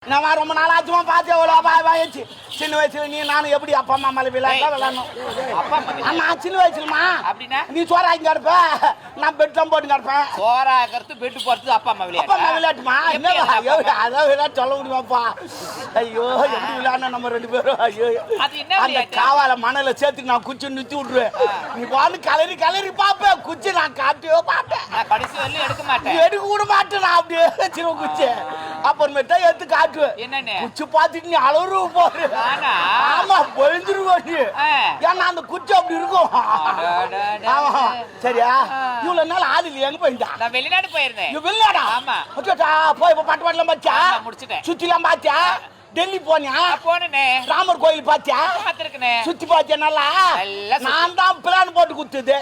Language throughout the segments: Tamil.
நான் ரொம்ப நாள் ஆச்சுமா பார்த்து எவ்வளோ ஆயிடுச்சு. சின்ன வயசுல நீ நானும் எப்படி அப்பா அம்மா மேலே விளையாடணும். ஆமா சின்ன வயசுலமா அப்படின்னா நீ சோறாக்கி கிடப்ப, நான் பெட்லாம் போட்டு கிடப்பேன். சோறாக்கிறது பெட்டு போறது அப்பா அம்மா அப்பா அம்மா விளையாட்டு விளையாட்டுமா அதான் விளையாட்டு சொல்ல முடியுமாப்பா. ஐயோ எப்படி விளையாடணும் நம்ம ரெண்டு பேரும். ஐயோ அது என்ன அந்த விளையாட்டு? காவால மணல சேர்த்து நான் குச்சி நிறுத்தி விட்டுருவேன். நீ வந்து கலரி கலரி பாப்பேன், குச்சி நான் காட்டியோ பாப்பேன். நான் கடைசி வரலும் எடுக்க மாட்டேன். எடுக்க கூட மாட்டேன் நான் அப்படியே சின்ன குச்சி. அப்புறமேட்டா எடுத்து காட்டுவேன். என்னன்னு குச்சி பார்த்துட்டு நீ அளவு போடு. நானா? ஆமா பொழிஞ்சிருவோம் நீ. ஏன்னா அந்த குச்சி அப்படி இருக்கும். ஆமா சரியா? இவ்வளவு நாள் ஆதில் எங்க போயிட்டா? நான் வெளிநாடு போயிருந்தேன். நீ வெளிநாடா? ஆமா. அச்சா போய் இப்ப பட்டு பாட்டுலாம் பாத்தியா? முடிச்சிட்டேன். சுத்திலாம் பாத்தியா? டெல்லி போனியா? போனே. ராமர் கோயில் பாத்தியா? பாத்துருக்கனே. சுத்தி பாத்தியா? நல்லா நான் தான் பிளான் போட்டு குத்துது.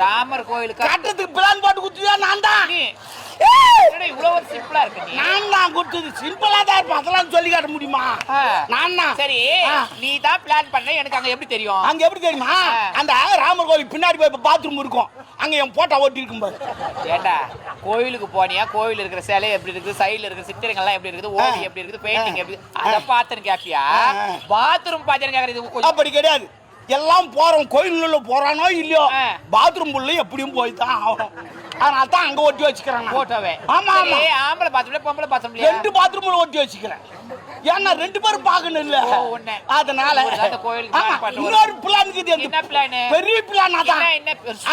ராமர் கோயிலுக்கு கட்டத்துக்கு பிளான் போட்டு குத்துதா நான் தான். நீ இவ்வளவு ஒரு சிம்பிளா இருக்கு. நீ நான் தான் குத்துது. சிம்பிளா தான் இருப்பேன். அதெல்லாம் சொல்லி காட்ட முடியுமா? நான் தான். சரி நீ தான் பிளான் பண்ண. எனக்கு அங்க எப்படி தெரியும்? அங்க எப்படி தெரியுமா? அந்த ராமர் கோயில் பின்னாடி போய் பாத்ரூம் இருக்கும். அங்க என் போட்டோ ஓட்டி இருக்கும் பாரு. ஏண்டா கோயிலுக்கு போனியா? கோயில் இருக்கிற சிலை எப்படி இருக்குது, சைடுல இருக்கிற சித்திரங்கள்லாம் எப்படி இருக்குது, ஓவி எப்படி இருக்குது, பெயிண்டிங் எப்படி, அத பாத்துன்னு கேப்பியா? பாத்ரூம் பாத்துன்னு கேக்குறது அப்படி கிடையாது. எல்லாம் போறோம், கோயிலுள்ள போறானோ இல்லையோ பாத்ரூம் உள்ள எப்படியும் போய் தான் ஆகணும். அதனால தான் அங்க ஒட்டி வச்சுக்கிறேன் போட்டோவே. ஆமா ஆமா. ஆம்பளை பாத்ரூம் பொம்பளை பாத்ரூம் ரெண்டு பாத்ரூம்ல ஒட்டி வச்சுக்கிறேன். ஏன்னா ரெண்டு பேரும் பார்க்கணும் இல்ல. அதனால இன்னொரு பிளான் இருக்குது. என்ன பிளான்? பெரிய பிளான் அதான்.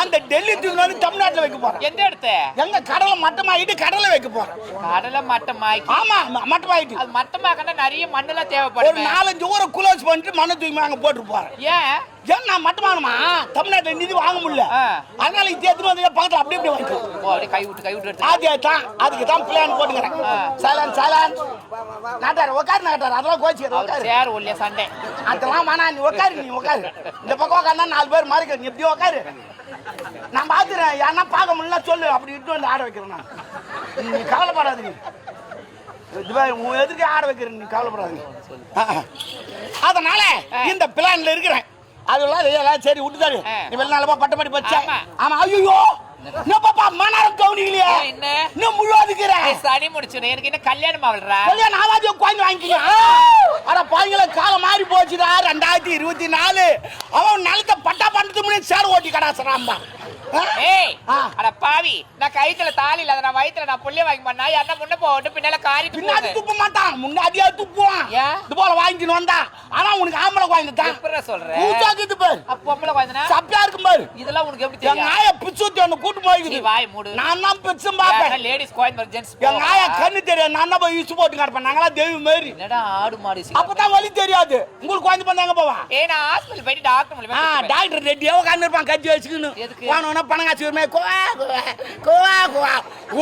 அந்த டெல்லி தூக்கி தமிழ்நாட்டுல வைக்க போறேன். எந்த இடத்து? எங்க கடலை மட்டமாயிட்டு கடலை வைக்க போறேன். கடலை மட்டமாக்கி? ஆமா மட்டமாயிட்டு. அது மட்டமாக்கனா நிறைய மண்ணெல்லாம் தேவைப்படும். ஒரு 4-5 ஊரை குளோஸ் பண்ணிட்டு மண்ணை தூக்கி அங்க போட்டு போறேன். ஏன் ஏன்னா மட்டமானமா தமிழ்நாட்டுல நிதி வாங்க முடியல. அதனால இது எடுத்துட்டு வந்து பக்கத்துல அப்படி இப்படி வாங்கிக்கலாம். கை விட்டு எடுத்து. அதுக்கு தான் பிளான் போட்டுக்கிறேன். சைலன் சைலன் நாட்டார் உட்காரு நாட்டார். அதெல்லாம் கோச்சிக்கிறேன். சேர் ஒல்லியா சண்டை அதெல்லாம் வேணா. நீ உட்காரு இந்த பக்கம் உட்காருனா 4 பேர் மாறிக்க. நீ எப்படி உட்காரு? நான் பாத்துறேன். யாருன்னா பார்க்க முடியல சொல்லு. அப்படி இட்டு வந்து ஆட வைக்கிறேன் நான். நீ கவலைப்படாது. நீ உன் எதுக்கு ஆட வைக்கிறேன். நீ கவலைப்படாது. அதனால இந்த பிளான்ல இருக்கிறேன். அதெல்லாம் சரி விட்டுதாரு. நீ வெளிநாளமா பட்டப்படி பச்சா. ஆமா. ஐயோ என்னப்பா மனாரம் கவுனிக்கலையா? என்ன முழுவதுக்கிற சனி முடிச்சுனே. எனக்கு என்ன கல்யாணம் ஆவல்றா? கல்யாணம் ஆவாது உட்காந்து வாங்கிக்கலாம். ஆனா பாருங்கள காலம் மாறி போச்சுடா. 2024 அவன் நிலத்தை பட்டா பண்றது முன்னாடி சேர் ஓட்டி கடாசுறான்பா. ஏய் அட பாவி, நான் கைத்துல தாலி இல்லாத நான் வயித்துல நான் புள்ளைய வாங்கி பண்ணா என்ன முன்ன போட்டு பின்னால காரிட்டு பின்னாடி துப்ப மாட்டான். முன்னாடியே துப்புவான். இது போல வாங்கிட்டு வந்தா. ஆனா உனக்கு ஆம்பளை வாங்கிட்டான். எப்பற சொல்ற? கூட்டாக்குது பாரு. அப்ப பொம்பளை வாங்கினா சப்பியா இருக்கும் பாரு. இதெல்லாம் உனக்கு எப்படி தெரியும்? எங்க ஆயா பிச்சுத்தி ஒன்னு கூட்டு போயிடுது. நீ வாய் மூடு. நான் தான் பிச்சும் பாப்பேன். Ladies going gents. எங்க ஆயா கண்ணு தெரியாது. நான் தான் போய் யூஸ் போட்டு கிடப்பேன். நாங்களா தெய்வம் மாதிரி. என்னடா ஆடு மாடு அப்பதான் வலி தெரியாது. உங்களுக்கு குழந்தை பண்ணாங்க போவா. நான் ஹாஸ்பிடல் போயிட்டு டாக்டர் மூலமா டாக்டர் ரெட்டியா உட்கார்ந்து இருப்பான் கட்சி வச்சுக்கணும். வானோனா பணம் காசு வருமே.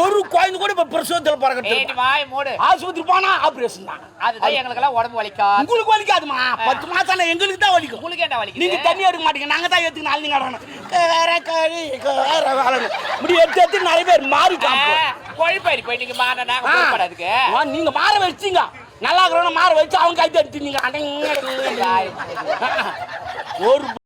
ஒரு குழந்தை கூட இப்ப பிரசவத்துல பிறகு வாய் மூடு. ஆஸ்பத்திரி போனா ஆபரேஷன் தான். அதுதான் எங்களுக்கெல்லாம் உடம்பு வலிக்கா. உங்களுக்கு வலிக்காதுமா? 10 மாசம் எங்களுக்கு தான் வலிக்கும். உங்களுக்கு என்ன வலிக்குது? நீங்க தண்ணி எடுக்க மாட்டீங்க. நாங்க தான் எடுத்து நாளைக்கு கடணும். வேற கறி வேற வேலை இப்படி எடுத்து நிறைய பேர் மாறிட்டாங்க. கோழிப்பாடி போய் நீங்க மாற நாங்க போறதுக்கு நீங்க மாற வச்சீங்க. நல்லா இருக்கிறவன மாற வச்சு அவங்க கைத்து எடுத்து நீங்க ஒரு